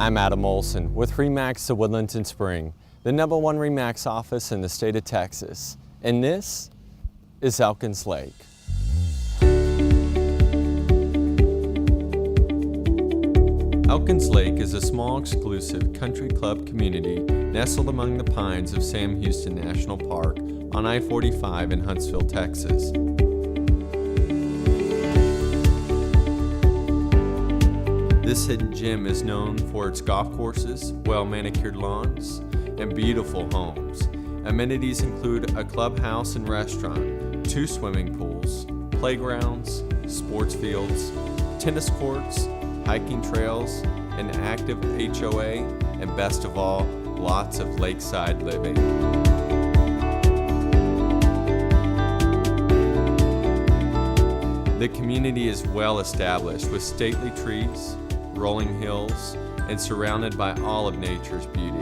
I'm Adam Olson with RE/MAX of Woodlands and Spring, the #1 RE/MAX office in the state of Texas. And this is Elkins Lake. Elkins Lake is a small, exclusive country club community nestled among the pines of Sam Houston National Park on I-45 in Huntsville, Texas. This hidden gem is known for its golf courses, well-manicured lawns, and beautiful homes. Amenities include a clubhouse and restaurant, 2 swimming pools, playgrounds, sports fields, tennis courts, hiking trails, an active HOA, and best of all, lots of lakeside living. The community is well established with stately trees, rolling hills, and surrounded by all of nature's beauty.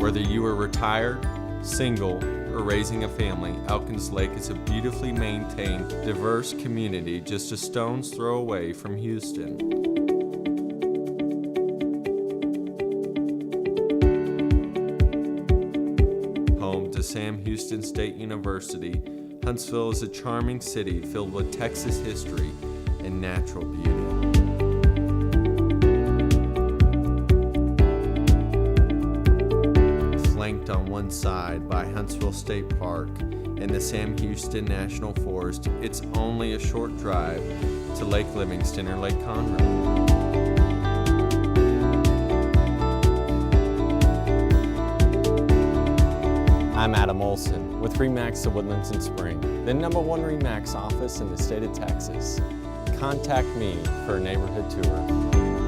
Whether you are retired, single, or raising a family, Elkins Lake is a beautifully maintained, diverse community just a stone's throw away from Houston. Home to Sam Houston State University, Huntsville is a charming city filled with Texas history and natural beauty. Flanked on one side by Huntsville State Park and the Sam Houston National Forest, it's only a short drive to Lake Livingston or Lake Conroe. I'm Adam Olson with RE/MAX of Woodlands and Spring, the #1 RE/MAX office in the state of Texas. Contact me for a neighborhood tour.